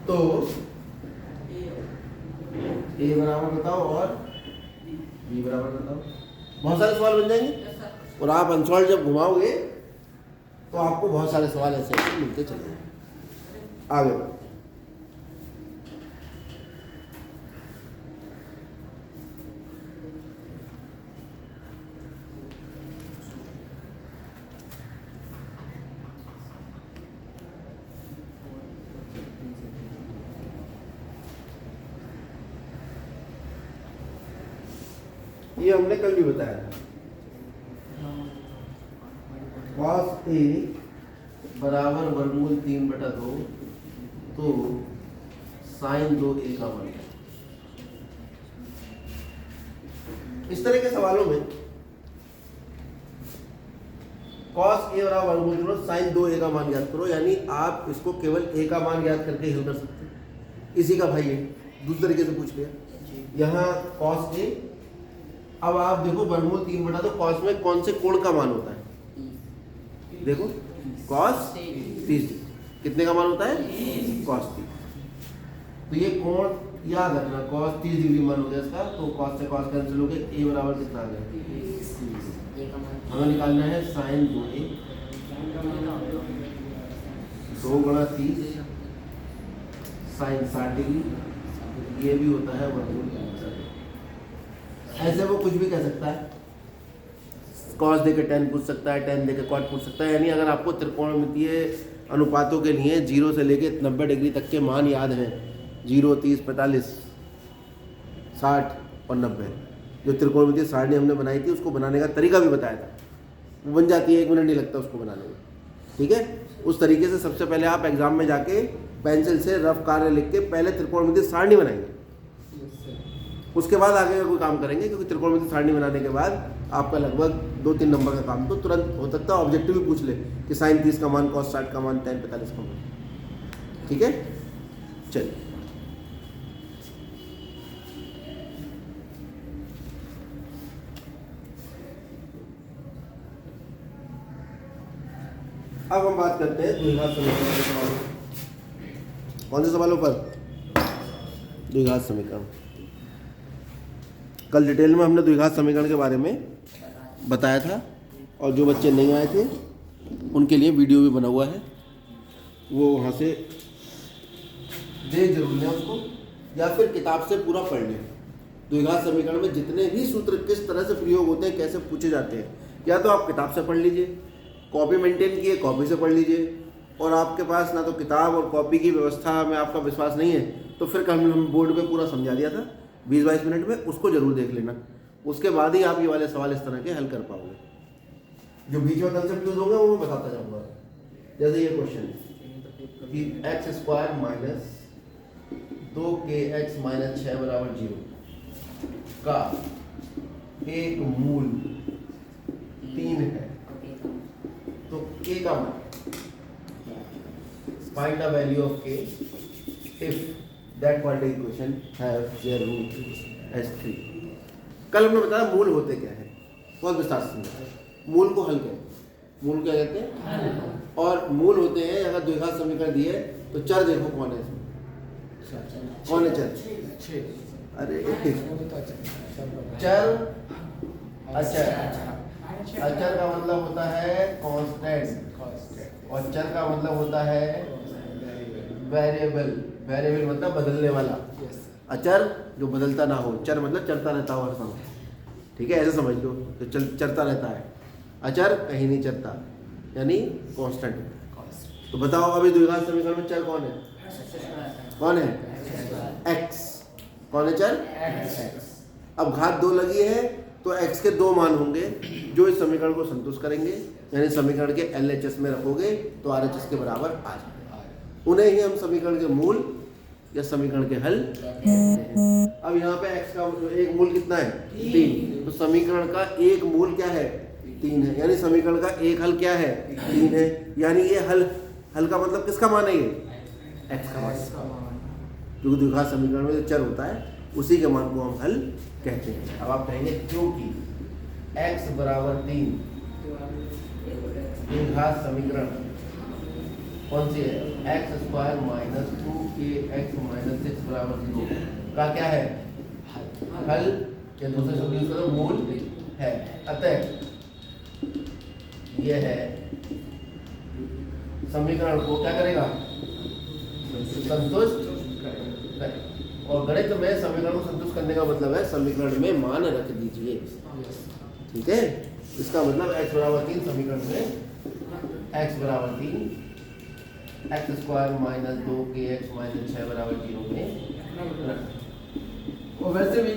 तो ए बराबर बताओ और बी बराबर बताओ। बहुत सारे सवाल बन जाएंगे और आप अनसॉल्व जब घुमाओगे तो आपको बहुत सारे सवाल ऐसे ऐसे मिलते चले जाएंगे। आगे बढ़ो। ये हमने कल भी बताया था। cos a बराबर वर्गमूल 3/2 तो sin 2a का मान। इस तरह के सवालों में cos a बराबर वर्गमूल 3 sin 2a का मान ज्ञात करो, यानी आप इसको केवल a का मान ज्ञात करके हल कर सकते हैं। इसी का भाई है, दूसरे तरीके से पूछ लिया। यहाँ cos a, अब आप देखो वर्गमूल 3/2 cos में कौन से कोण का मान होता है? देखो cos 30, कितने का मान होता है? cos 30। तो ये कोण याद रखना, cos 30 डिग्री मान हो गया इसका, तो cos से cos कैंसिल हो गया, a बराबर कितना आ गया? हमें निकालना है sin 2a, 2 गुणा 30 sin 60 डिग्री, ये भी होता है वर्गमूल 3/2। ऐसे वो कुछ भी कह सकता है, कॉस देके tan पूछ सकता है, tan देके cot पूछ सकता है। यानी अगर आपको त्रिकोणमितीय अनुपातों के लिए 0 से लेके 90 डिग्री तक के मान याद हैं, 0, 30, 45, 60 और 90, जो त्रिकोणमितीय सारणी हमने बनाई थी उसको बनाने का तरीका भी बताया था, वो बन जाती है, 1 मिनट नहीं लगता उसको बनाने में। ठीक है, उस तरीके से सबसे पहले आप एग्जाम में जाके पेंसिल से रफ कार्य लिख के पहले त्रिकोणमितीय सारणी बनाएंगे, उसके बाद आगे का कोई काम करेंगे, क्योंकि त्रिकोणमितीय सारणी बनाने के बाद आपका लगभग 2-3 नंबर का काम तो तुरंत हो सकता है। ऑब्जेक्टिव भी पूछ ले कि sin 30 का मान, cos 60 का मान, tan 45 का मान। ठीक है, चलिए अब हम बात करते हैं द्विघात समीकरण के सवालों। कौन से सवालों पर? द्विघात समीकरण। कल डिटेल में हमने द्विघात समीकरण के बारे में बताया था, और जो बच्चे नहीं आए थे उनके लिए वीडियो भी बना हुआ है, वो वहाँ से देख जरूर लें उसको, या फिर किताब से पूरा पढ़ लें। द्विघात समीकरण में जितने भी सूत्र किस तरह से प्रयोग होते हैं, कैसे पूछे जाते हैं, या तो आप किताब से पढ़ लीजिए, कॉपी मेंटेन किए कॉपी से पढ़ लीजिए, और आपके पास ना तो किताब और कॉपी की व्यवस्था में आपका विश्वास नहीं है तो फिर कल हम बोर्ड पे पूरा समझा दिया था 20-22 मिनट में, उसको जरूर देख लेना। उसके बाद ही आप ये वाले सवाल इस तरह के हल कर पाओगे। जो बीच में कंसेप्ट यूज होंगे वो मैं बताता जाऊंगा। जैसे ये क्वेश्चन कि x² माइनस 2kx माइनस 6 बराबर 0 का एक मूल 3 है, तो k का मान, find the value of k if that quadratic equation have their root as 3। कल हमने बताया मूल होते क्या है, बहुत विस्तार से। मूल को हल करें, मूल क्या कहते हैं? और मूल होते हैं, अगर द्विघात समीकरण दिए तो चर देखो कौन है इसमें, कौन है चर? अरे चर, अचर का मतलब होता है कांस्टेंट, और चर का मतलब होता है वेरिएबल। वेरिएबल मतलब बदलने वाला, अचर जो बदलता ना हो, चर मतलब चलता रहता हो हर समय। ठीक है, ऐसे समझ लो, तो चलता रहता है, अचर कहीं नहीं चलता, यानी कांस्टेंट। तो बताओ अभी द्विघात समीकरण में चर कौन है? कौन है? x। कौन है चर? x। अब घात 2 लगी है तो x के 2 मान होंगे जो इस समीकरण को संतुष्ट करेंगे, यानी समीकरण के LHS में रखोगे तो RHS के बराबर आ जाएगा। उन्हें ही हम समीकरण के मूल या समीकरण के हल कहते हैं। अब यहाँ पे x का एक मूल कितना है? 3। तो समीकरण का एक मूल क्या है? 3 है, यानी समीकरण का एक हल क्या है? 3 है। यानी ये हल का मतलब किसका मान है? ये x का मान, क्योंकि द्विघात समीकरण में जो चर होता है उसी के मान को हम हल कहते हैं। अब आप कहेंगे क्योंकि x बराबर 3 द्विघात समीकरण कौन सी है? X square minus 2ax minus 6 बराबर 0 का क्या है? हल, या दूसरे शब्द यूज करो मूल है। अतः यह है समीकरण को क्या करेगा? संतुष्ट करेगा। और गणित में समीकरण को संतुष्ट करने का मतलब है समीकरण में मान रख दीजिए। ठीक है, इसका मतलब x बराबर 3 समीकरण में x बराबर 3 x square minus 2kx minus 6 बराबर 0 में रख। और वैसे भी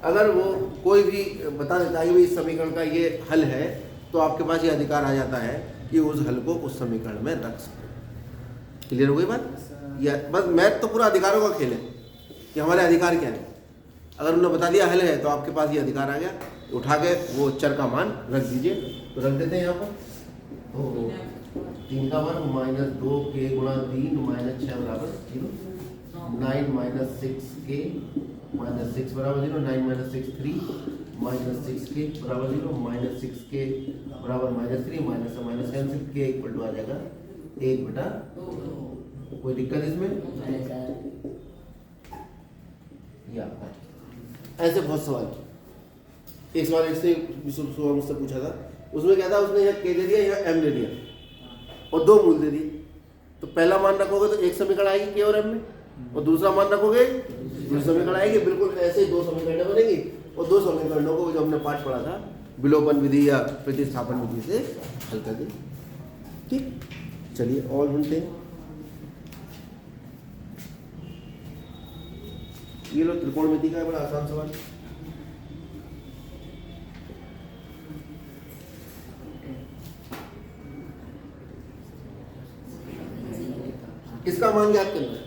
अगर वो कोई भी बता देता है कि इस समीकरण का ये हल है, तो आपके पास ये अधिकार आ जाता है कि उस हल को उस समीकरण में रख सकते। क्लियर हो गई बात? या बस मैथ तो पूरा अधिकारों का खेल है कि हमारे अधिकार क्या है। अगर उन्होंने बता दिया हल है तो आपके पास ये अधिकार आ गया, उठा के वो चर का मान रख दीजिए। तो रख देते हैं यहाँ पर, तो 3 का वर्ग माइनस 2k गुणा 3 माइनस 6 बराबर 0, 9 माइनस 6k माइनस 6 बराबर 0, 9 माइनस 6 3 माइनस 6k बराबर 0, माइनस 6k बराबर माइनस 3 माइनस से minus cancel, k equal to आ जाएगा 1/2। कोई दिक्कत इसमें? या ऐसे बहुत सवाल। एक सवाल इससे सुबह मुझसे पूछा था, उसमें क्या था, उसने यहाँ k दे दिया, यहाँ m दे दिया और 2 मूल दे दिए। तो पहला मान रखोगे तो एक समीकरण आएगी k और m में, और दूसरा मान रखोगे दूसरा समीकरण आएगी। बिल्कुल ऐसे ही 2 समीकरण बनेंगी, और 2 समीकरणों को जो हमने पाठ पढ़ा था विलोपन विधि या प्रतिस्थापन विधि से हल कर दें। ठीक, चलिए और ढूंढते हैं। ये लो त्रिकोणमिति का है, बड़ा आसान सवाल। इसका मान ज्ञात करना है।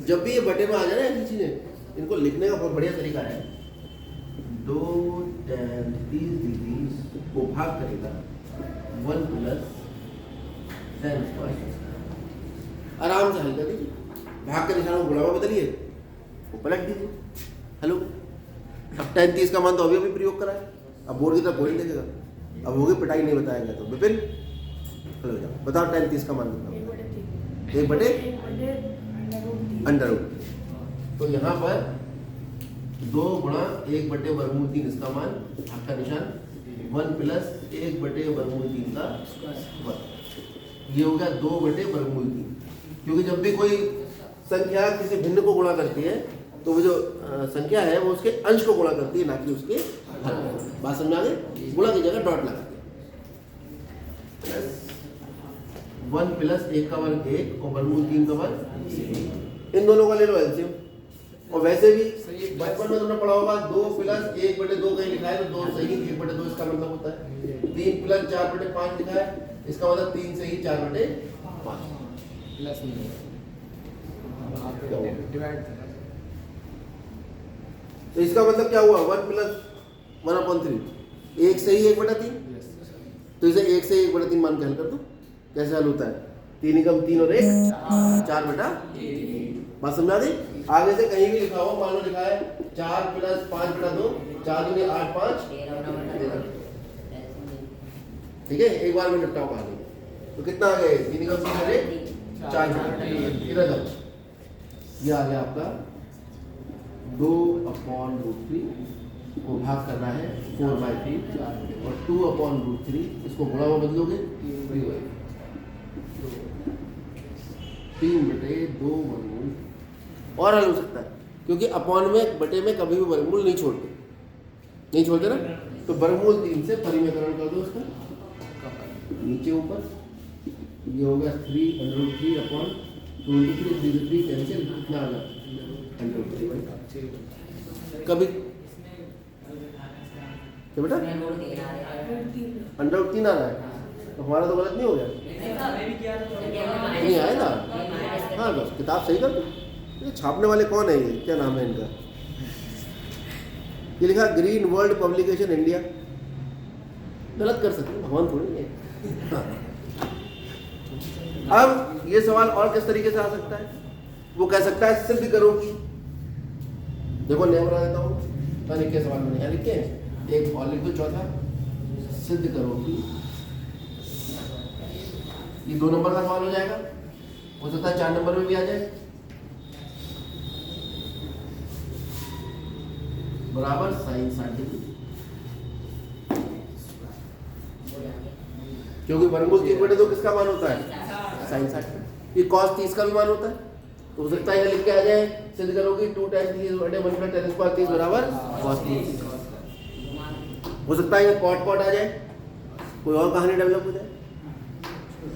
जब भी ये बटे में आ जाए ना ऐसी चीजें, इनको लिखने का बहुत बढ़िया तरीका है। 2 tan 30 डिग्री को भाग करेगा 1 प्लस tan स्क्वायर। आराम से हल कर दीजिए, भाग के निशान को गुणा में बदलिए, वो पलट दीजिए, हेलो। अब tan 30 का मान तो अभी प्रयोग करा है, अब बोर्ड की तरफ कोई नहीं देखेगा, अब होगी पिटाई नहीं बताएगा तो विपिन हल हो जाओ। बताओ tan 30 का मान कितना? 1/√3। तो यहाँ पर 2 गुणा 1/√3 इसका मान, भाग का निशान 1 प्लस 1/√3 का वर्ग। ये हो गया 2/√3। क्योंकि जब भी कोई संख्या किसी भिन्न को गुणा करती है तो वो जो संख्या है वो उसके अंश को गुणा करती है, ना कि उसके हल। बात समझ आ गई? गुणा की जगह डॉट लगा दिया। 1 प्लस 1 का वर्ग 1 और √3 का वर्ग, इन दोनों का ले लो एलसीएम। और वैसे भी बचपन में तुमने पढ़ा होगा 2 प्लस 1/2 कहीं लिखा है तो 2 सही, 1/2 इसका मतलब होता है। 3 प्लस 4/5 लिखा है, इसका मतलब 3 सही 4/5 प्लस नहीं डिवाइड। तो इसका मतलब क्या हुआ? 1 प्लस 1/3, 1 सही 1/3। तो इसे 1 से 1/3 मान के हल कर दो। कैसे हल होता है? 3 एकम 3 और 1 4/1। बात समझा दी? आगे से कहीं भी लिखा हो, मान लो लिखा है 4 प्लस 5/2, 4 दूनी 8 5 13। ठीक है, एक बार में निपटाओ कहानी। तो कितना आ गए? 3 एकम 3 और 1 4। इधर जाओ, ये आ गया आपका 2/√3 को भाग करना है 4/3 और 2/√3 इसको गुणा में बदलोगे 3/2 वर्गमूल। और हल हो सकता है क्योंकि अपॉन में बटे में कभी भी वर्गमूल नहीं छोड़ते ना, तो वर्गमूल 3 से परिमेयकरण कर दो उसका नीचे ऊपर। ये हो गया 3/√3 अपॉन 2 3 3 कैंसिल, कितना आ गया? 1/3। कभी क्या बेटा? √3 आ रहा है, तो हमारा तो गलत नहीं हो गया? नहीं आया था। हाँ बस किताब सही कर दो। ये छापने वाले कौन है? ये क्या नाम है इनका? ये लिखा ग्रीन वर्ल्ड पब्लिकेशन इंडिया। गलत कर सकते भगवान थोड़ी है। हाँ। अब ये सवाल और किस तरीके से आ सकता है? वो कह सकता है सिद्ध करो कि, देखो नया बना देता हूँ, लिख के सवाल मैंने यहाँ लिखे हैं, एक और लिख दो चौथा, सिद्ध करो कि ये 2 नंबर का सवाल हो जाएगा, हो सकता है 4 नंबर में भी आ जाए, बराबर साइन 60 डिग्री, क्योंकि वर्गमूल 3/2 किसका मान होता है, साइन 60। ये cos 30 का भी मान होता है, तो हो सकता है लिख के आ जाए, सिद्ध करोगे 2 tan 30 बटे 1 + tan स्क्वायर 30 बराबर cos 30। हो सकता है ये cot आ जाए, कोई और कहानी डेवलप हो जाए।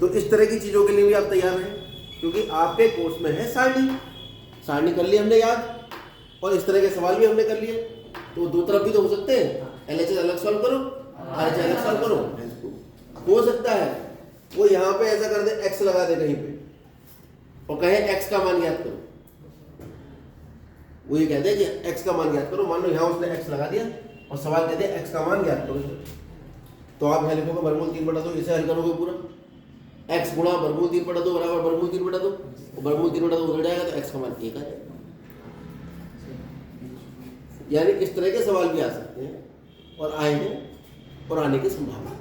तो इस तरह की चीजों के लिए भी आप तैयार रहें, क्योंकि आपके कोर्स में है सारणी कर ली हमने याद, और इस तरह के सवाल भी हमने कर लिए। तो दो तरफ भी तो हो सकते हैं, LHS अलग सॉल्व करो, RHS अलग सॉल्व करो। हो सकता है वो यहाँ पे ऐसा कर दे, x लगा दे कहीं पे और कहे x का मान ज्ञात करो, वो ये कहते हैं कि x का मान ज्ञात करो। मान लो यहाँ उसने x लगा दिया और सवाल कहते हैं x का मान ज्ञात करो, तो आप यहाँ लिखोगे वर्गमूल 3/2, इसे हल करोगे पूरा, x गुणा वर्गमूल 3/2 बराबर वर्गमूल 3/2, और वर्गमूल 3/2 उधर जाएगा तो x का मान 1 आ जाएगा। यानी इस तरह के सवाल भी आ सकते हैं और आए हैं और आने की संभावना।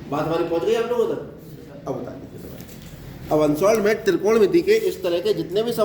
बात हमारी पहुंच गई आप लोगों तक? अब बता दीजिए। अब अनसॉल्व्ड मैथ त्रिकोणमिति के इस तरह के जितने भी